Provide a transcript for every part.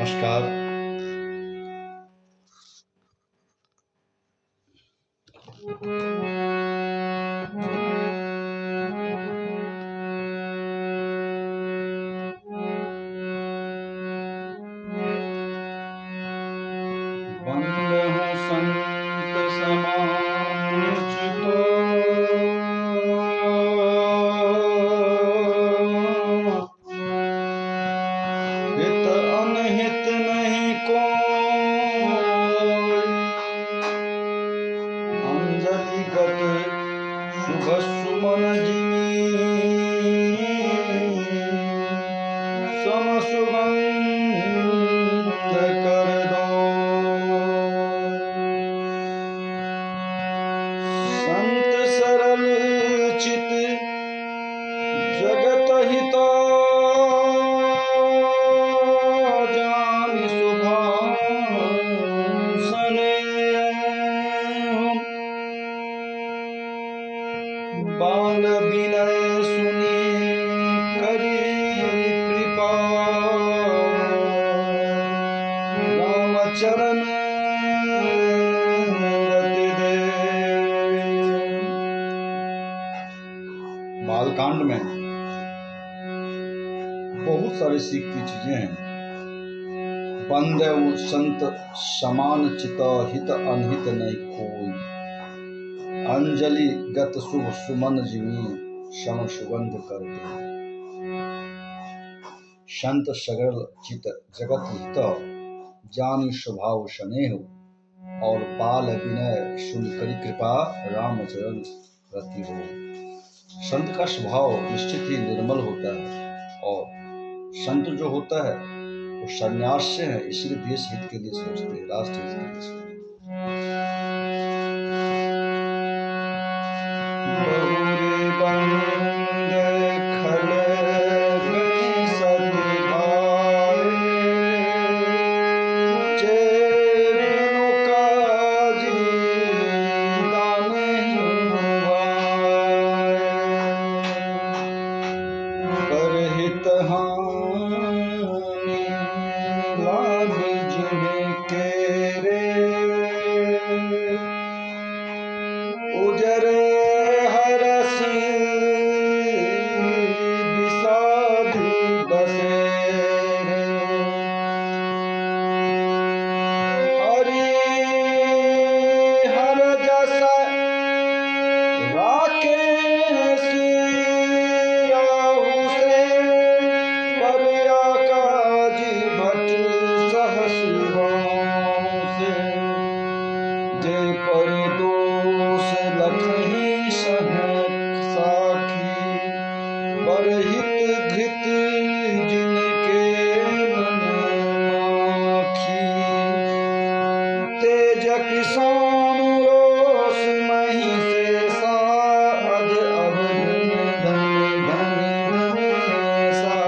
नमस्कार। बंदहु संत समानुचितो हित अनहित नहीं कोई, अंजलिगत शुभ सुमन जिमी सम सुगंध कर दो। संत सरल चित जगत हिता जानि शुभासने, बाल विनय सुनी करी कृपा, रामचरण रति दे। बालकांड में बहुत सारी सीख की चीजें हैं। बंदेउ संत समान चिता हित अनहित नहीं कोई, अंजलि गत शुभ सुमन जिमी सम सुगंध कर दे। संत सगल चित जगत हित जानि स्वभाव स्नेह, और बाल विनय सुन करी कृपा रामचरण रति हो। संत का स्वभाव निश्चित ही निर्मल होता है, और संत जो होता है वो सन्यास से है, इसलिए देश हित के लिए सोचते हैं, राष्ट्र हित के लिए सोचते हैं। बहुरे बंदे खल गई सति भाई, जे बिनु काजी दाने हुआए, पर हित हानि लाभ जिनके रे, उजरे हरसि विषादि बसे रे। हरि हर जस राकेश राहु से, पर काजी भट सहस से, जय पर दोष लखही सहक साखी, पर हित घृत जिनके मन माखी, तेज किसान रोष मही से साध अवधि धनि धनि धनेसा,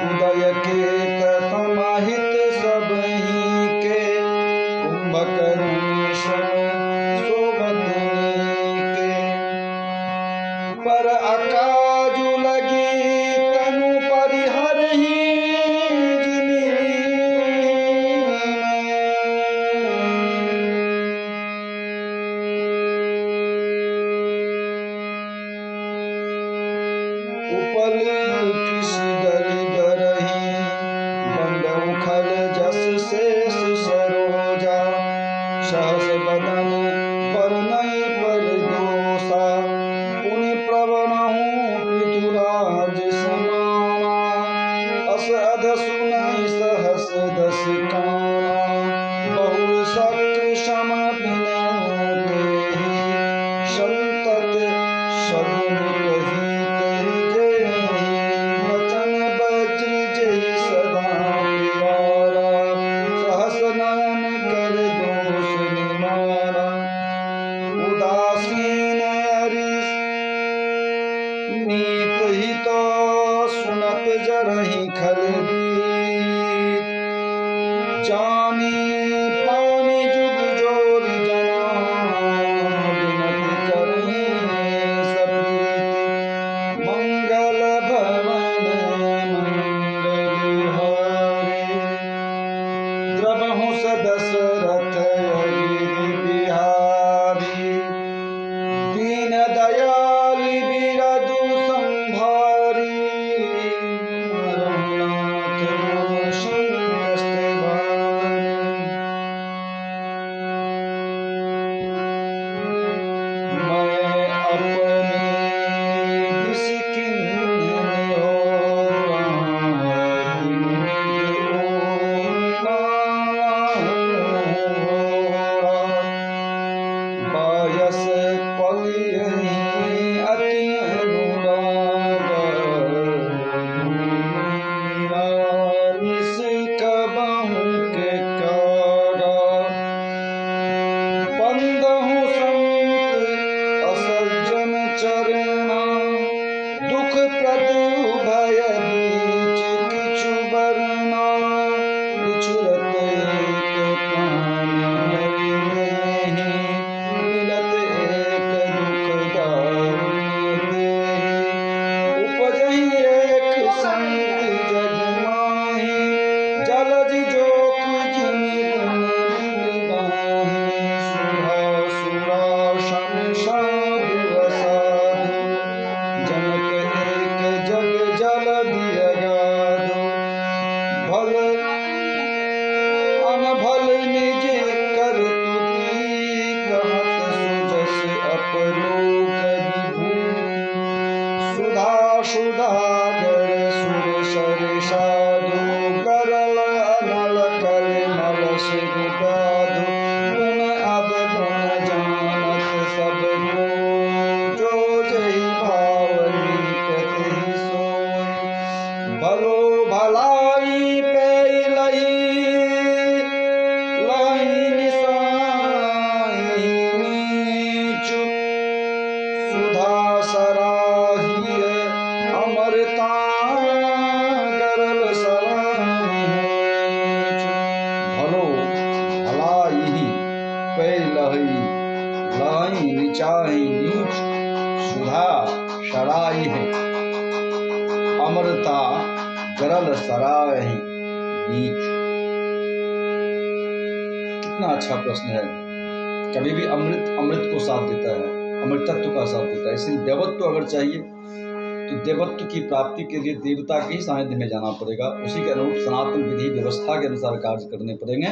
उदय केत समाहित सबहि के, कुंभकर्ण सोबतनी के, पर अकाजु लगी तनु परिहरहि जिमि उपल कृषि दलि गरहि, बंदउ खल जस शेष सरोजा, सहस बदन बरनई पर दोषा, पुनि प्रवणहु पृथुराज समाना, अस अध सुनई सहस दस काना, बहु शक्र सम बिनउ तेहि, संतत सगुन कही तेहि जेहि, वचन वज्र जेहि सदा निवारा, सहस नयन कर दोष निवारा, उदासीन हरि नीत हित सुनत जरहि खल गीत, जानी पानी जुग जोरि जना, विनति करहि सप्रीति, मंगल भवन मंगल हारे। भलो भलाई पे लही लाई निसाई नीच सुधा सराही अमरता गरल सराहीच भलो भलाई पे लही लाई निचाही नीच सुधा सराही है अमरता गरल सराय नीच। कितना अच्छा प्रश्न है। कभी भी अमृत को साथ देता है, अमृतत्व का साथ देता है। इसलिए देवत्व अगर चाहिए तो देवत्व की प्राप्ति के लिए देवता के ही सानिध्य में जाना पड़ेगा। उसी के अनुरूप सनातन विधि व्यवस्था के अनुसार कार्य करने पड़ेंगे।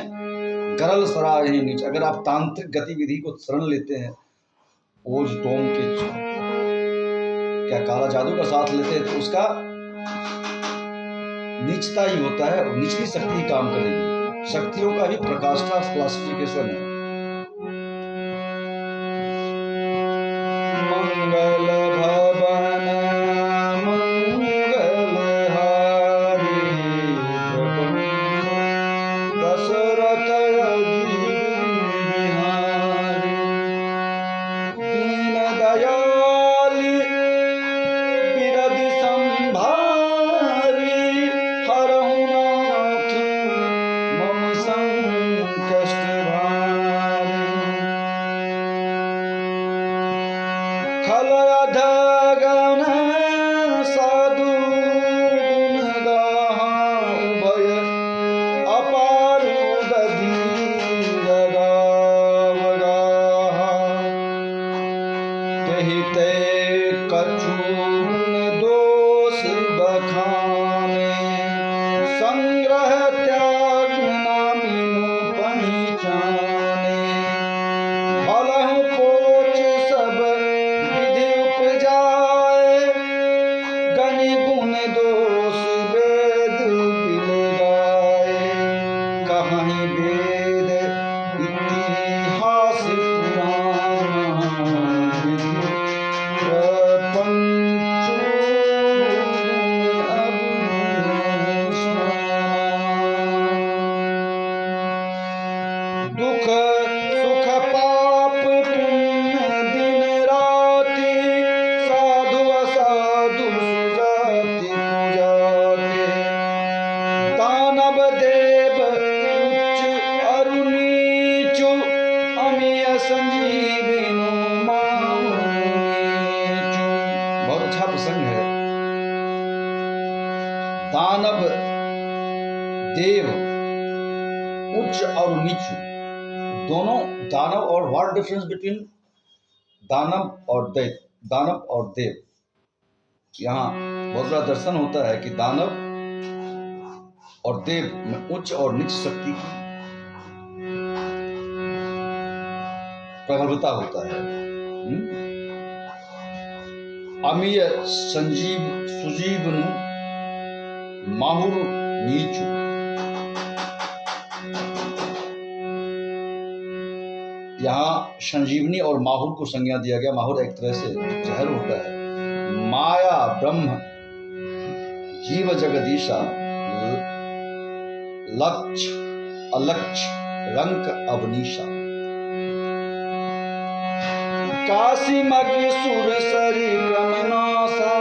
गरल सराय नीच। अगर आप तांत्रिक गतिविधि को शरण लेते हैं, ओज टोम के क्या काला जादू का साथ लेते हैं, तो उसका नीचता ही होता है और निचली शक्ति काम करेगी। शक्तियों का भी प्रकाष्ठा क्लासिफिकेशन है। मंगल भवन मंगल हारी दशरथ बिहारी दीन दयाली बिरद संभारी हरहु नाथ मम संकष्ट भारी खल अधगन साधु गुण गाहा उभय अपार दधि गाव गाहा तेहि ते कछु दोष बखाने संग्रह त्याग नामिनु पहचाने भलहु पोच सब विधि उपजाए गनि गुण दोष वेद बिलगाए कहीं वेद इतिहास पुराण प्रपंच दुख सुख पाप पुण्य दिन राति साधु असाधु सुजाति कुजाति दानव देव उच्च अरु नीच अमीय संजीविनु मानु नीच। बहुत अच्छा प्रसंग है। दानव देव उच्च और नीच दोनों। दानव और व्हाट डिफरेंस बिटवीन दानव और दैव, दानव और देव। यहाँ बहुत बड़ा दर्शन होता है कि दानव और देव में उच्च और नीच शक्ति की प्रबलता होता है। अमीय संजीव सुजीवनु माहुर नीचु। यहाँ संजीवनी और माहुर को संज्ञा दिया गया। माहुर एक तरह से जहर होता है। माया ब्रह्म जीव जगदीशा लक्ष्य अलक्ष्य रंक अवनीशा काशी मगी सुर सरी क्रमनासा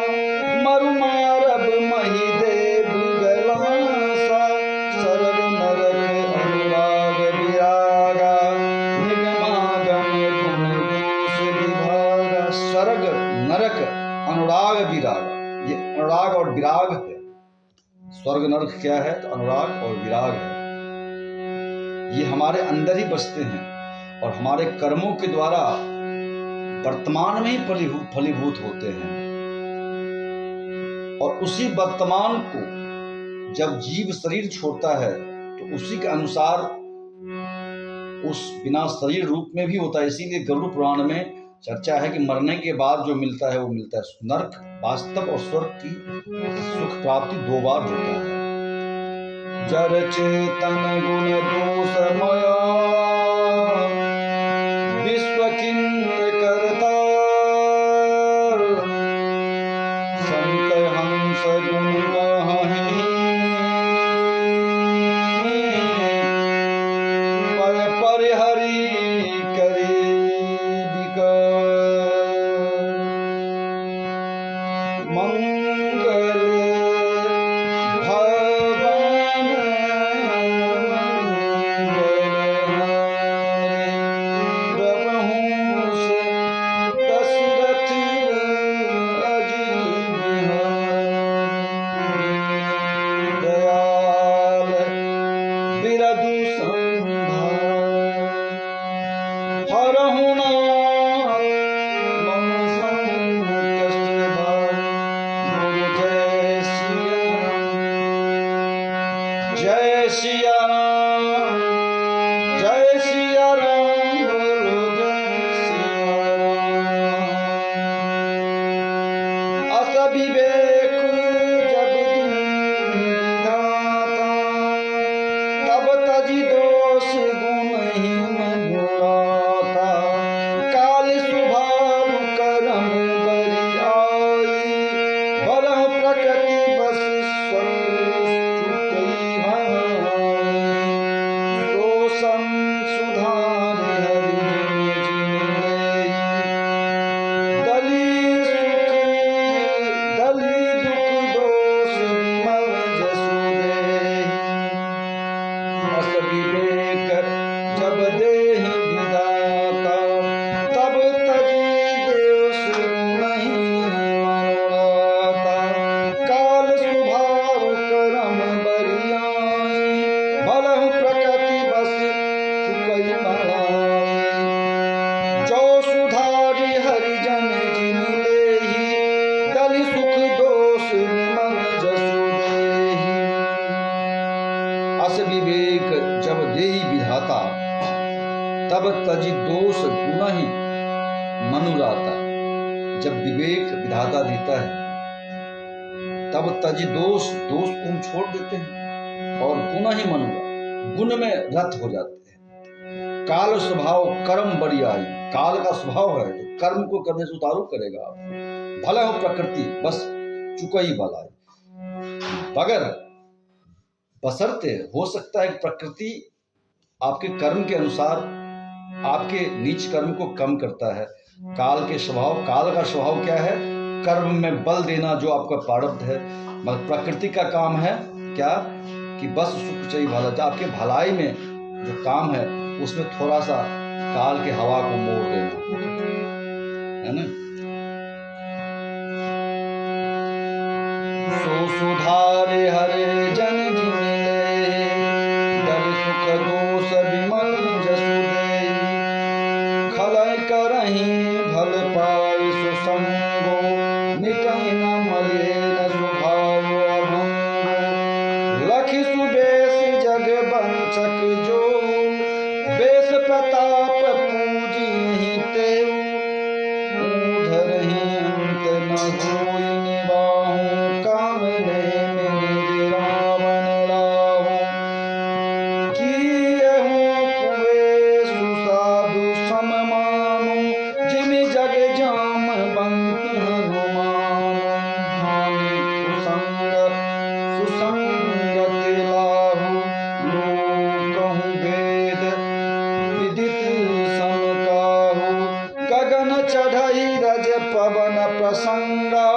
मरुमारब मही देव गलासा सरल नरक अनुराग विरागा निगमागम गुण दोष विभागा। सरग नरक अनुराग विराग, ये अनुराग और विराग है। स्वर्ग नरक क्या है? तो अनुराग और विराग है। ये हमारे अंदर ही बसते हैं और हमारे कर्मों के द्वारा वर्तमान में ही फलीभूत होते हैं। और उसी वर्तमान को जब जीव शरीर छोड़ता है तो उसी के अनुसार उस बिना शरीर रूप में भी होता है। इसीलिए गरुड़ पुराण में चर्चा है कि मरने के बाद जो मिलता है वो मिलता है नरक। वास्तव और स्वर्ग की सुख प्राप्ति दो बार होता है। जर चेतन गुण दोषमया विश्व किन्नर करतार संत हंस गुण गाहे जय सिया राम, जय सिया राम, बोलो जय सिया राम। अस विवेक जब दिन विधाता, तब तजी दोष गुण मनुराता। काल स्वभाव करम बरियाई, बरह प्रकृति बस सुधार हरि दली सुख दली दुख दोष विमल जसुदे। अस विवेक जब देहि विधाता, तब तजी दोष नहीं मनोराता। काल स्वभाव करम बरियाई, भलहु प्रकृति बस चुकई मलाई। जो सुधारी हरिजन जिन लेहि, दलि सुख दोष विमल जसु देहि। अस विवेक जब देहि विधाता, तब तजि दोष गुण ही मनुराता। जब विवेक विधाता देता है, तब तजि दोष को हम छोड़ देते हैं और गुण ही मनुरा, गुण में रत हो जाते हैं। काल स्वभाव कर्म बरियाई, काल का स्वभाव है जो कर्म को करने से उतारू करेगा आपको। भले हो प्रकृति बस चुकई बलाई, मगर बशर्ते हो सकता है प्रकृति आपके कर्म के अनुसार आपके नीच कर्म को कम करता है। काल के स्वभाव, काल का स्वभाव क्या है? कर्म में बल देना, जो आपका प्रारब्ध है। मगर प्रकृति का काम है क्या कि बस सुख चाहिए भला, आपके भलाई में जो काम है उसमें थोड़ा सा काल के हवा को मोड़ देना है ना। सो सुधारे हरे जन जिमिले, दल सुख दोष विमल जसु देहि। खलय करहि भल पाई सुसंगो, निकहि न मले न स्वभाव अभंगो। लखि सुबेश जग बंचक जो, बेस प्रताप पूजिहि तेऊ। ऊधरहि अंत न होई निवाहु, काम नेमि निज रावण राहु। कियहु कुबेशु साधु सम मानु, जिमि जग जाम बंति हनुमान। हानि कुसंग सुसंगति लाहु, लोकहु वेद विदित समकाहु। गगन चढ़ई रज पवन प्रसंगा,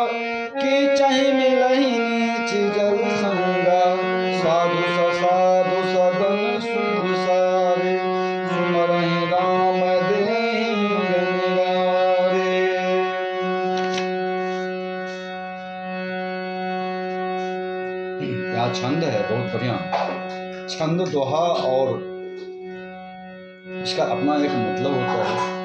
कीचहि मिलहि नीच जल संगा। साधु ससाधु सदन सुविसारे, सुमरहि राम देहि निरारे। यहाँ छंद है बहुत बढ़िया छंद, दोहा और इसका अपना एक मतलब होता है।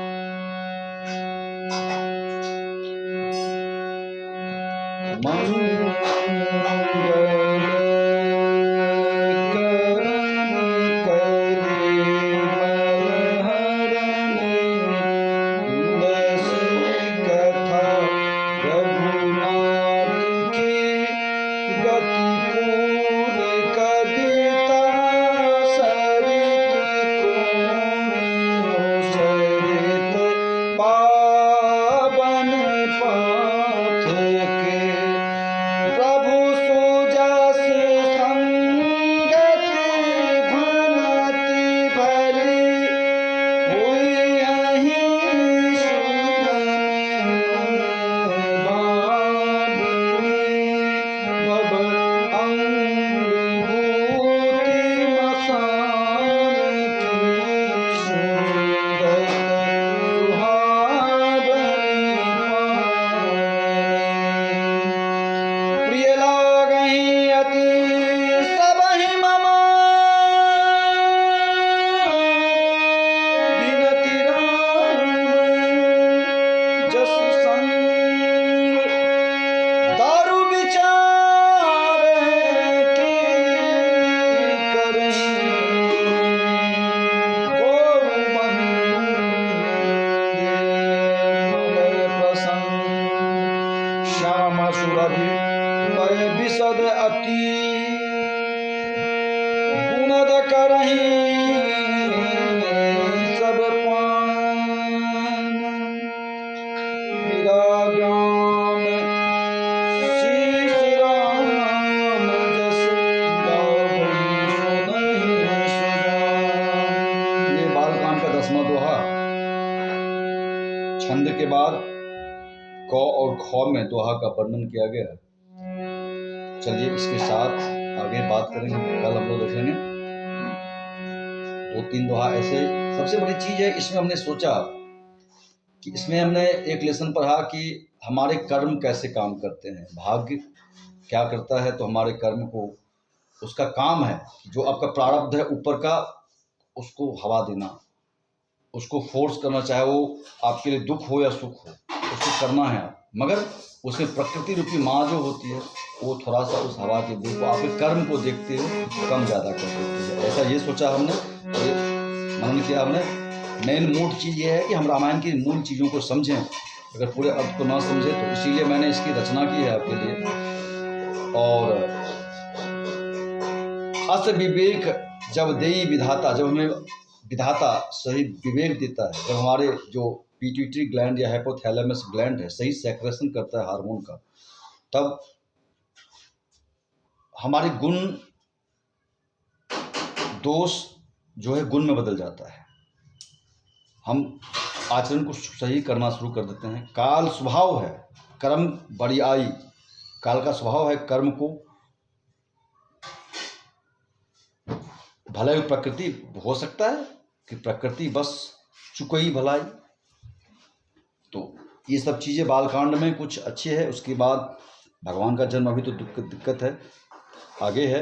सरित को गुणद करहीं सब पान, मेरा ज्ञान शीश राम जस गावहीं सुनहीं सुजान। ये बालकांड का 10वां दोहा। छंद के बाद क और ख में दोहा का वर्णन किया गया है। चलिए इसके साथ आगे बात करेंगे, कल हम लोग देखेंगे 2-3 दोहा ऐसे। सबसे बड़ी चीज है इसमें, हमने सोचा कि इसमें हमने एक लेसन पढ़ा कि हमारे कर्म कैसे काम करते हैं, भाग्य क्या करता है। तो हमारे कर्म को, उसका काम है जो आपका प्रारब्ध है ऊपर का, उसको हवा देना, उसको फोर्स करना, चाहे वो आपके लिए दुख हो या सुख हो, उसको करना है। मगर उसमें प्रकृति रूपी माँ जो होती है वो थोड़ा सा उस हवा के बुल को, आपके कर्म को देखते हुए कम ज़्यादा कर देती है। ऐसा ये सोचा हमने और मनन किया हमने। मेन मूल चीज़ ये है कि हम रामायण की मूल चीज़ों को समझें, अगर पूरे अर्थ को ना समझे तो इसीलिए मैंने इसकी रचना की है आपके लिए। और अस विवेक जब देई विधाता, जब हमें विधाता सही विवेक देता है, जब हमारे जो पिट्यूटरी ग्लैंड या हाइपोथैलेमस ग्लैंड है सही सेक्रेशन करता है हार्मोन का, तब हमारे गुण दोष जो है गुण में बदल जाता है। हम आचरण को सही करना शुरू कर देते हैं। काल स्वभाव है कर्म बड़ी आई, काल का स्वभाव है कर्म को, भले प्रकृति हो सकता है कि प्रकृति बस चुकई भलाई। तो ये सब चीज़ें बालकांड में कुछ अच्छी है। उसके बाद भगवान का जन्म अभी तो दिक्कत है, आगे है,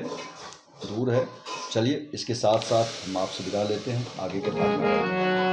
दूर है। चलिए इसके साथ साथ हम आपसे विदा लेते हैं, आगे के भाग में